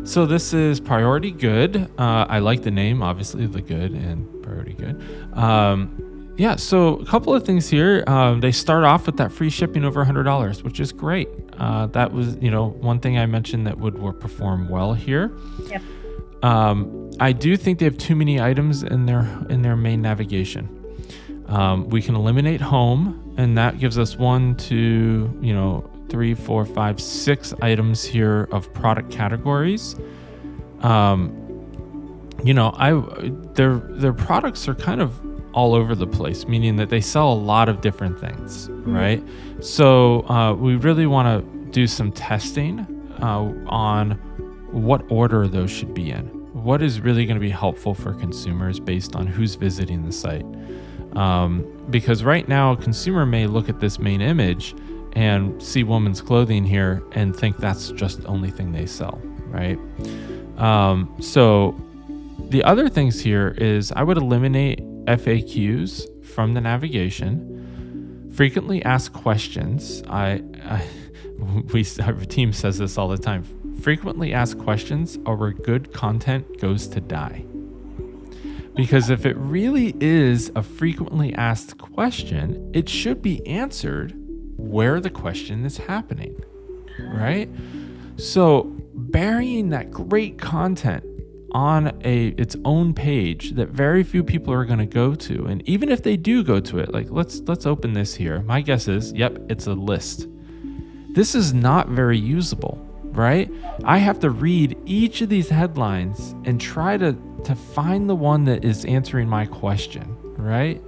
So this is Priority Good. I like the name, obviously, the good and Priority Good. Yeah, so a couple of things here. They start off with that free shipping over $100, which is great. That was, one thing I mentioned that would perform well here. Yep. I do think they have too many items in their main navigation. We can eliminate home, and that gives us 1, 2, 3, 4, 5, 6 items here of product categories. Their products are kind of all over the place, meaning that they sell a lot of different things, right? So we really want to do some testing on what order those should be in. What is really going to be helpful for consumers based on who's visiting the site? Because right now, a consumer may look at this main image and see women's clothing here and think that's just the only thing they sell, right? So the other things here is I would eliminate FAQs from the navigation. Frequently asked questions. Our team says this all the time. Frequently asked questions are where good content goes to die. Because if it really is a frequently asked question, it should be answered where the question is happening, right? So burying that great content on its own page that very few people are going to go to, and even if they do go to it, like let's open this here. My guess is, yep, it's a list. This is not very usable, right? I have to read each of these headlines and try to find the one that is answering my question, right?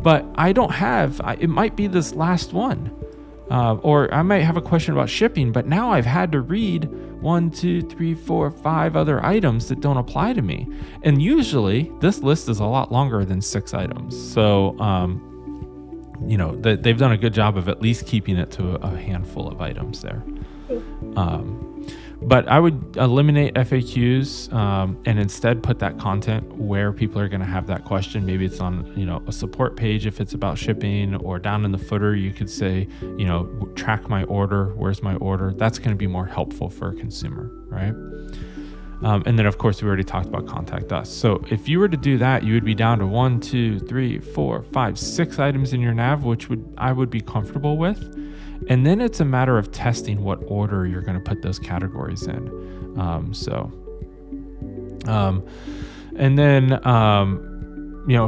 But I don't have, it might be this last one. Or I might have a question about shipping, but now I've had to read 1, 2, 3, 4, 5 other items that don't apply to me. And usually this list is a lot longer than 6 items. So, they've done a good job of at least keeping it to a handful of items there. But I would eliminate FAQs and instead put that content where people are going to have that question. Maybe it's on, a support page if it's about shipping, or down in the footer, you could say, track my order. Where's my order? That's going to be more helpful for a consumer, right? And then, of course, we already talked about contact us. So if you were to do that, you would be down to 1, 2, 3, 4, 5, 6 items in your nav, which I would be comfortable with. And then it's a matter of testing what order you're going to put those categories in. And then,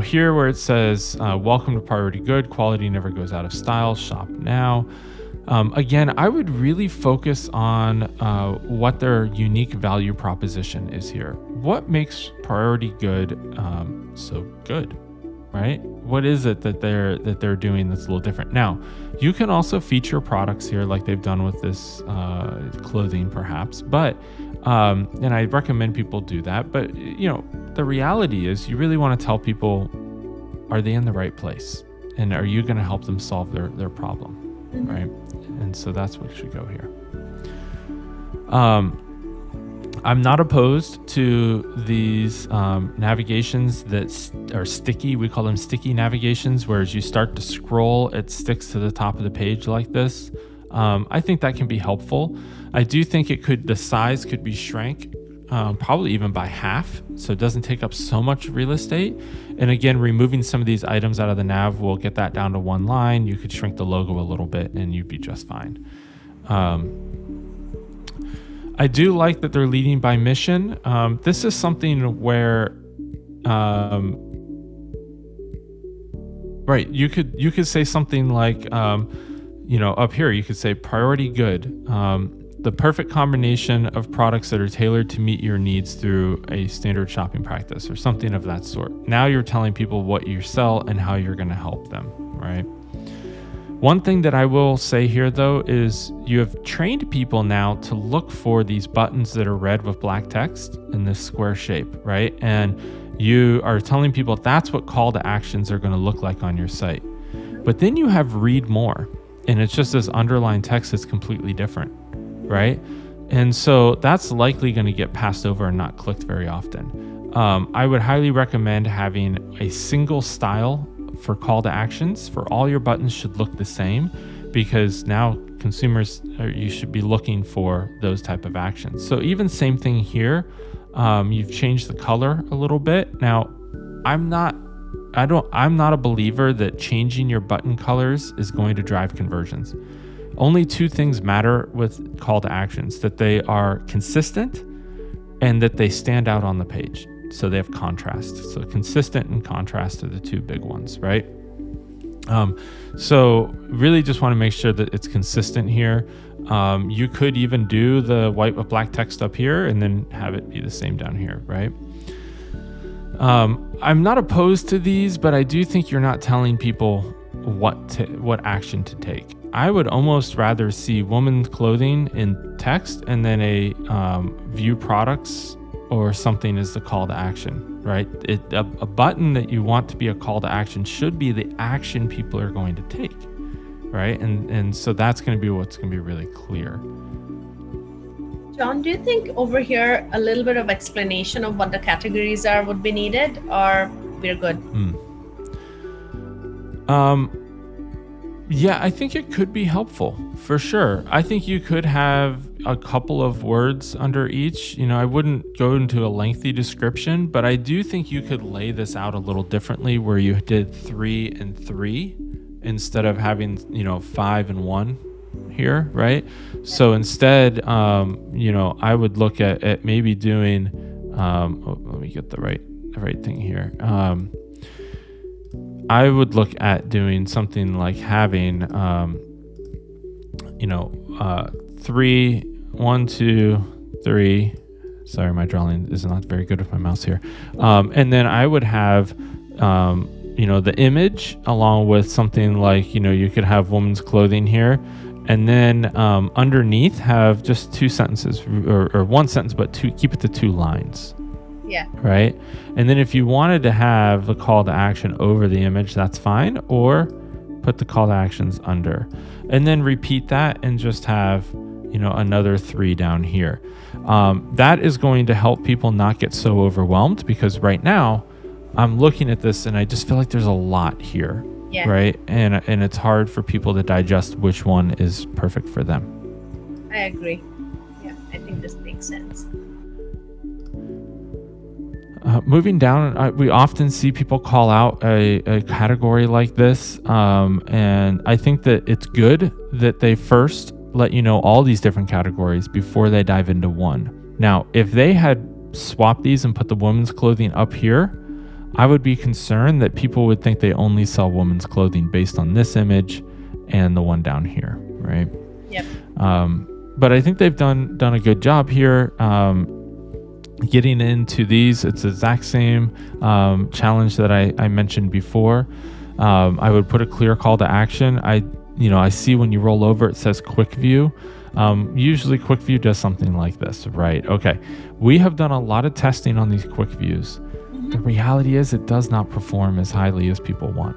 here where it says, welcome to Priority Good, quality never goes out of style, shop now. Again, I would really focus on what their unique value proposition is here. What makes Priority Good so good? Right? What is it that they're doing that's a little different? Now, you can also feature products here like they've done with this clothing perhaps, but and I recommend people do that. But the reality is you really want to tell people, are they in the right place? And are you going to help them solve their problem? Right? And so that's what should go here. I'm not opposed to these navigations that are sticky. We call them sticky navigations, where as you start to scroll, it sticks to the top of the page like this. I think that can be helpful. I do think the size could be shrank, probably even by half, so it doesn't take up so much real estate. And again, removing some of these items out of the nav will get that down to one line. You could shrink the logo a little bit and you'd be just fine. I do like that they're leading by mission. This is something where, right, you could say something like, up here, you could say Priority Good, the perfect combination of products that are tailored to meet your needs through a standard shopping practice, or something of that sort. Now you're telling people what you sell and how you're going to help them, right? One thing that I will say here, though, is you have trained people now to look for these buttons that are red with black text in this square shape, right? And you are telling people that's what call to actions are going to look like on your site. But then you have read more, and it's just this underlined text that's completely different, right? And so that's likely going to get passed over and not clicked very often. I would highly recommend having a single style for call to actions. For all your buttons should look the same, because now consumers, you should be looking for those type of actions. So even same thing here. You've changed the color a little bit. Now, I'm not a believer that changing your button colors is going to drive conversions. Only two things matter with call to actions: that they are consistent and that they stand out on the page. So they have contrast. So consistent and contrast are the two big ones, right? So really just want to make sure that it's consistent here. You could even do the white with black text up here and then have it be the same down here, right? I'm not opposed to these, but I do think you're not telling people what action to take. I would almost rather see women's clothing in text and then a view products or something as the call to action, right? A button that you want to be a call to action should be the action people are going to take, right? And so that's going to be what's going to be really clear. Jon, do you think over here a little bit of explanation of what the categories are would be needed, or we're good? Yeah, I think it could be helpful for sure. I think you could have a couple of words under each. I wouldn't go into a lengthy description, but I do think you could lay this out a little differently where you did 3 and 3 instead of having, 5 and 1 here, right? So instead, I would look at maybe doing, let me get the right thing here. I would look at doing something like having, 3, 1, 2, 3. Sorry, my drawing is not very good with my mouse here. And then I would have, the image along with something like, you could have women's clothing here. And then underneath have just 2 sentences or 1 sentence, but keep it to 2 lines. Yeah. Right. And then if you wanted to have the call to action over the image, that's fine. Or put the call to actions under, and then repeat that and just have, another 3 down here. That is going to help people not get so overwhelmed, because right now I'm looking at this and I just feel like there's a lot here. Yeah. Right. And it's hard for people to digest which one is perfect for them. I agree. Yeah. I think this makes sense. Moving down, we often see people call out a category like this, and I think that it's good that they first let you know all these different categories before they dive into one. Now, if they had swapped these and put the women's clothing up here, I would be concerned that people would think they only sell women's clothing based on this image and the one down here, right? Yep. But I think they've done a good job here. Getting into these, it's the exact same challenge that I mentioned before. I would put a clear call to action. I see when you roll over, it says quick view. Usually quick view does something like this, right? Okay. We have done a lot of testing on these quick views. Mm-hmm. The reality is it does not perform as highly as people want.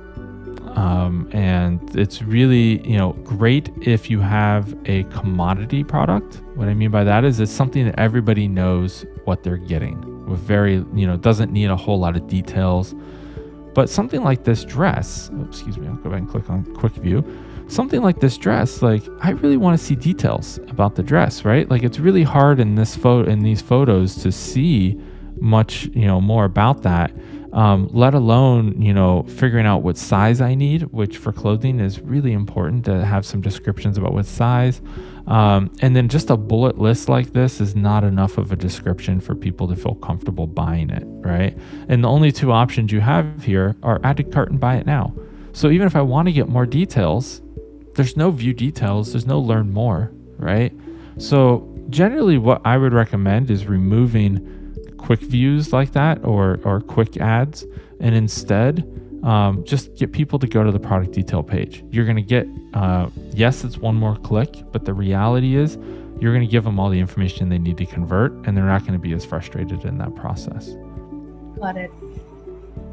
And it's really, great if you have a commodity product. What I mean by that is it's something that everybody knows what they're getting with doesn't need a whole lot of details. But something like this dress, I'll go back and click on quick view. Something like this dress, like I really want to see details about the dress, right? Like it's really hard in these photos to see much, more about that. Let alone, figuring out what size I need, which for clothing is really important to have some descriptions about what size. And then just a bullet list like this is not enough of a description for people to feel comfortable buying it, right? And the only 2 options you have here are add to cart and buy it now. So even if I want to get more details, there's no view details, there's no learn more, right? So generally what I would recommend is removing quick views like that or quick ads, and instead just get people to go to the product detail page. You're going to get, yes, it's one more click, but the reality is you're going to give them all the information they need to convert, and they're not going to be as frustrated in that process. Got it.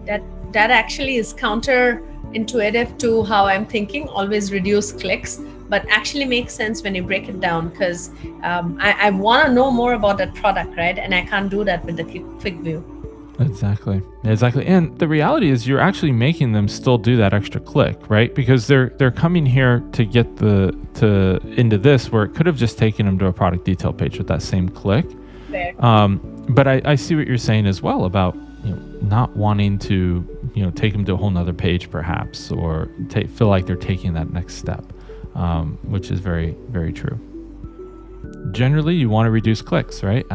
That actually is counterintuitive to how I'm thinking, always reduce clicks, but actually makes sense when you break it down, because I want to know more about that product, right? And I can't do that with the quick view. Exactly. And the reality is you're actually making them still do that extra click, right? Because they're coming here to get into this where it could have just taken them to a product detail page with that same click. Fair. But I see what you're saying as well about, not wanting to, take them to a whole nother page perhaps, or feel like they're taking that next step, which is very, very true. Generally, you want to reduce clicks, right?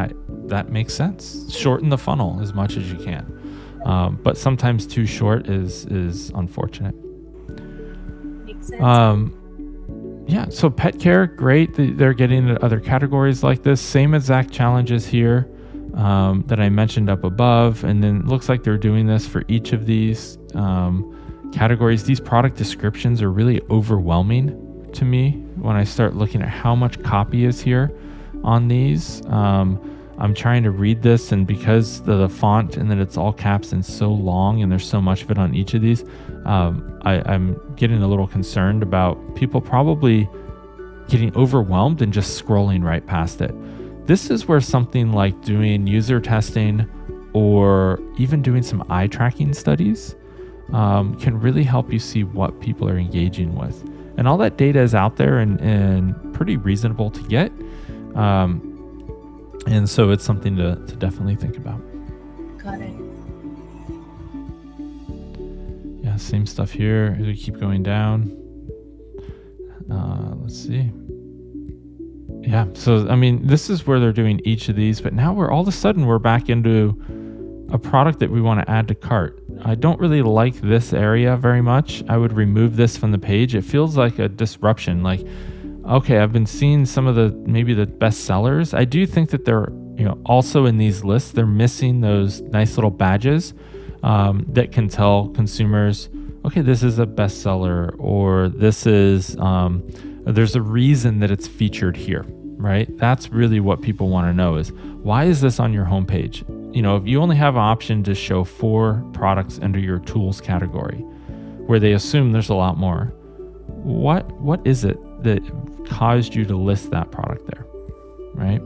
That makes sense. Shorten the funnel as much as you can. But sometimes too short is unfortunate. Makes sense. Yeah, so pet care, great. They're getting into other categories like this. Same exact challenges here that I mentioned up above. And then it looks like they're doing this for each of these categories. These product descriptions are really overwhelming to me when I start looking at how much copy is here on these. I'm trying to read this, and because the font and then it's all caps and so long and there's so much of it on each of these, I'm getting a little concerned about people probably getting overwhelmed and just scrolling right past it. This is where something like doing user testing or even doing some eye tracking studies can really help you see what people are engaging with. And all that data is out there and pretty reasonable to get. And so it's something to definitely think about. Got it. Yeah, same stuff here as we keep going down. Let's see. Yeah, so I mean, this is where they're doing each of these, but now all of a sudden we're back into a product that we want to add to cart. I don't really like this area very much. I would remove this from the page. It feels like a disruption. Like, okay, I've been seeing some of maybe the best sellers. I do think that they're, also in these lists, they're missing those nice little badges that can tell consumers, okay, this is a bestseller, or this is, there's a reason that it's featured here, right? That's really what people want to know is, why is this on your homepage? If you only have an option to show 4 products under your tools category, where they assume there's a lot more, what is it that caused you to list that product there, right?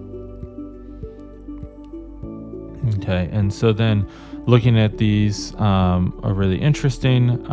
Okay, and so then looking at these are really interesting.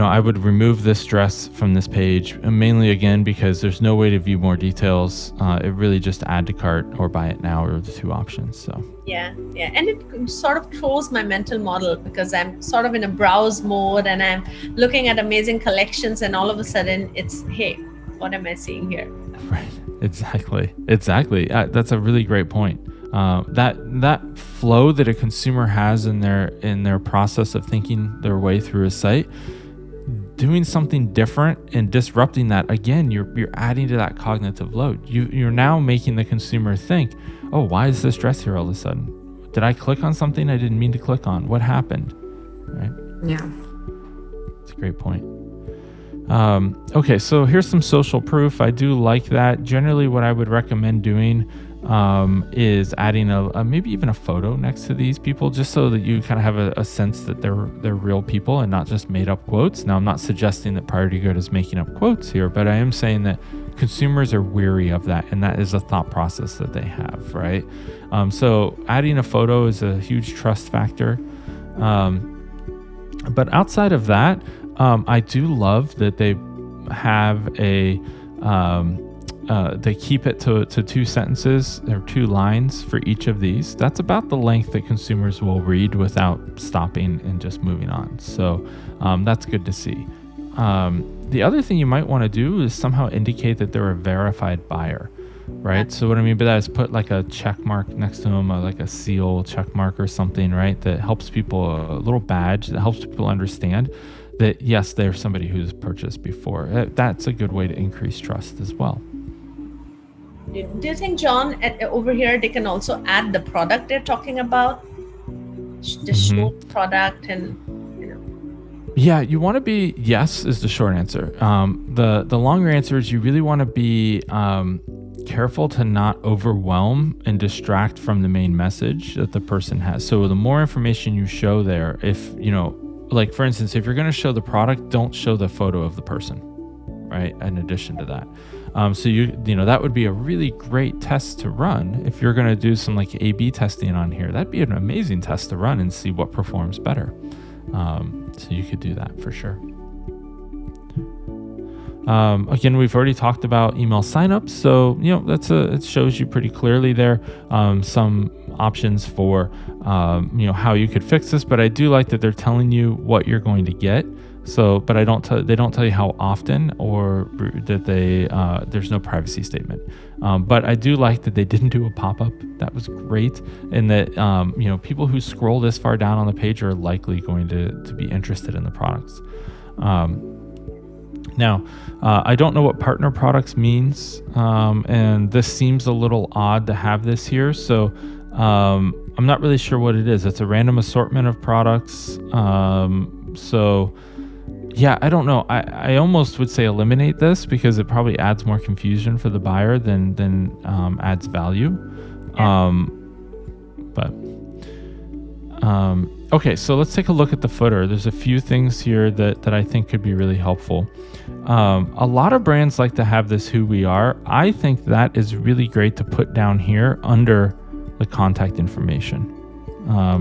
I would remove this dress from this page, mainly again because there's no way to view more details. It really just add to cart or buy it now are the 2 options. So yeah, and it sort of throws my mental model because I'm sort of in a browse mode and I'm looking at amazing collections, and all of a sudden it's, hey, what am I seeing here? Right, exactly. That's a really great point. That flow that a consumer has in their process of thinking their way through a site, doing something different and disrupting that, again, you're adding to that cognitive load. You're now making the consumer think, oh, why is this dress here all of a sudden? Did I click on something I didn't mean to click on? What happened? Right? Yeah. It's a great point. Okay, so here's some social proof. I do like that. Generally, what I would recommend doing is adding a maybe even a photo next to these people, just so that you kind of have a sense that they're real people and not just made up quotes. Now, I'm not suggesting that Priority Good is making up quotes here, but I am saying that consumers are weary of that, and that is a thought process that they have, right? So adding a photo is a huge trust factor. But outside of that, I do love that they have they keep it to 2 sentences or 2 lines for each of these. That's about the length that consumers will read without stopping and just moving on. So that's good to see. The other thing you might want to do is somehow indicate that they're a verified buyer, right? So what I mean by that is put like a check mark next to them, like a seal check mark or something, right? That helps people, a little badge that helps people understand that, yes, they're somebody who's purchased before. That's a good way to increase trust as well. Do you think, John, over here, they can also add the product they're talking about? Just show the product and, Yeah, you want to be, yes, is the short answer. The longer answer is you really want to be careful to not overwhelm and distract from the main message that the person has. So the more information you show there, if, like for instance, if you're going to show the product, don't show the photo of the person, right? In addition to that. So that would be a really great test to run if you're going to do some like A/B testing on here. That'd be an amazing test to run and see what performs better. So you could do that for sure. Again, we've already talked about email signups, so it shows you pretty clearly there some options for how you could fix this. But I do like that they're telling you what you're going to get. So, but they don't tell you how often, or that there's no privacy statement. But I do like that they didn't do a pop-up. That was great, and that people who scroll this far down on the page are likely going to be interested in the products. Now, I don't know what partner products means, and this seems a little odd to have this here. So I'm not really sure what it is. It's a random assortment of products. So yeah, I don't know. I almost would say eliminate this because it probably adds more confusion for the buyer than adds value. Okay, so let's take a look at the footer. There's a few things here that I think could be really helpful. A lot of brands like to have this who we are. I think that is really great to put down here under the contact information,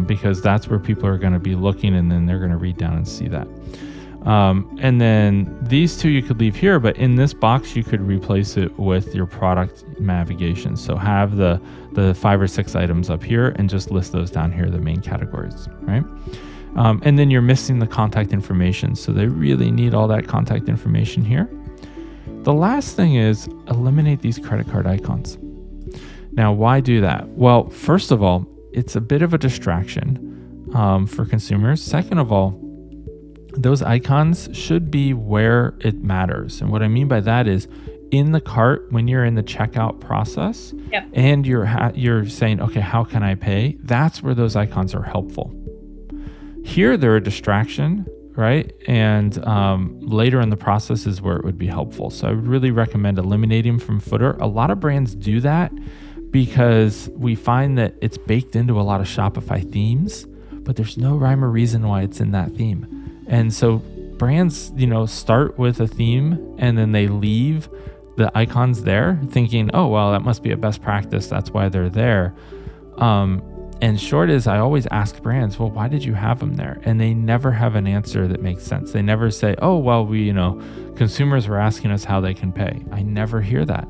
because that's where people are going to be looking, and then they're going to read down and see that. And then these two you could leave here, but in this box you could replace it with your product navigation. So have the 5 or 6 items up here and just list those down here, the main categories, right? And then you're missing the contact information, so they really need all that contact information here. The last thing is eliminate these credit card icons. Now, why do that? Well, first of all, it's a bit of a distraction for consumers. Second of all, those icons should be where it matters. And what I mean by that is in the cart when you're in the checkout process. Yep. And you're saying, okay, how can I pay? That's where those icons are helpful. Here, they're a distraction, right? And later in the process is where it would be helpful. So I would really recommend eliminating from footer. A lot of brands do that because we find that it's baked into a lot of Shopify themes, but there's no rhyme or reason why it's in that theme. And so brands, start with a theme and then they leave the icons there thinking, oh, well, that must be a best practice. That's why they're there. And short is, I always ask brands, well, why did you have them there? And they never have an answer that makes sense. They never say, oh, well, consumers were asking us how they can pay. I never hear that.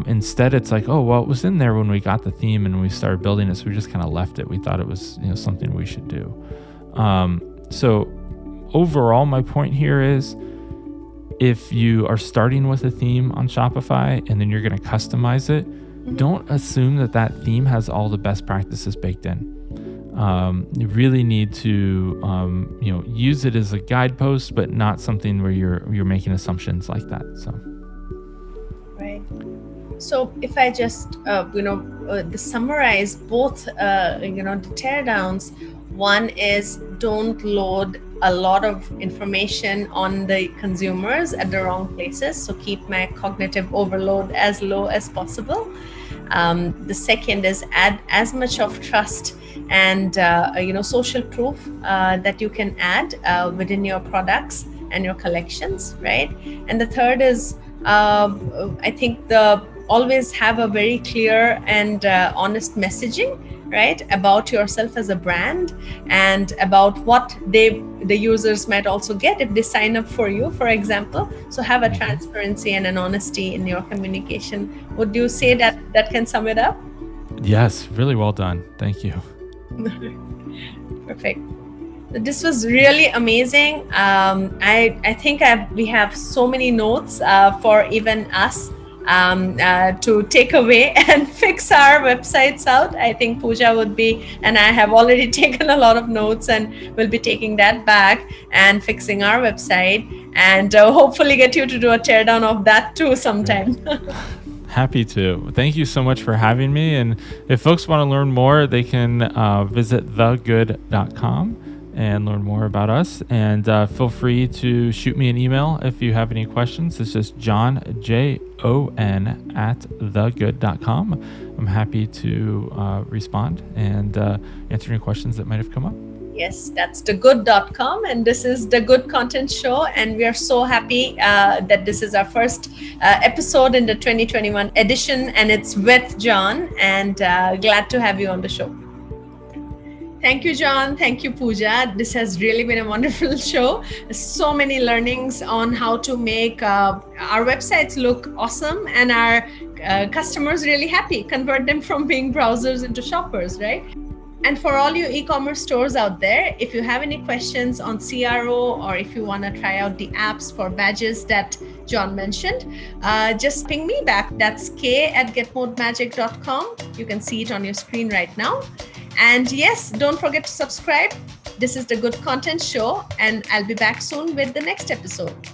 Instead, it's like, oh, well, it was in there when we got the theme and we started building it. So we just kind of left it. We thought it was, something we should do. So overall, my point here is, if you are starting with a theme on Shopify and then you're going to customize it, don't assume that theme has all the best practices baked in. You really need to, use it as a guidepost, but not something where you're making assumptions like that. So, right. So if I just, summarize both, the teardowns. One is don't load a lot of information on the consumers at the wrong places. So keep my cognitive overload as low as possible. The second is add as much of trust and social proof that you can add within your products and your collections, right? And the third is I think always have a very clear and honest messaging, right, about yourself as a brand and about what the users might also get if they sign up for you, for example. So have a transparency and an honesty in your communication. Would you say that can sum it up? Yes, really well done. Thank you. Perfect. This was really amazing. I think we have so many notes for even us to take away and fix our websites out. I think Pooja would be, and I have already taken a lot of notes and will be taking that back and fixing our website and hopefully get you to do a teardown of that too sometime. Happy to. Thank you so much for having me. And if folks want to learn more, they can visit thegood.com and learn more about us. And feel free to shoot me an email if you have any questions. It's just Jon, Jon, at thegood.com. I'm happy to respond and answer any questions that might have come up. Yes, that's thegood.com, and this is the Good Content Show. And we are so happy that this is our first episode in the 2021 edition, and it's with Jon. And glad to have you on the show. Thank you, Jon. Thank you, Pooja. This has really been a wonderful show. So many learnings on how to make our websites look awesome and our customers really happy, convert them from being browsers into shoppers, right? And for all you e-commerce stores out there, if you have any questions on CRO, or if you want to try out the apps for badges that Jon mentioned, just ping me back. That's k@getmodemagic.com. You can see it on your screen right now. And yes, don't forget to subscribe. This is the Good Content Show, and I'll be back soon with the next episode.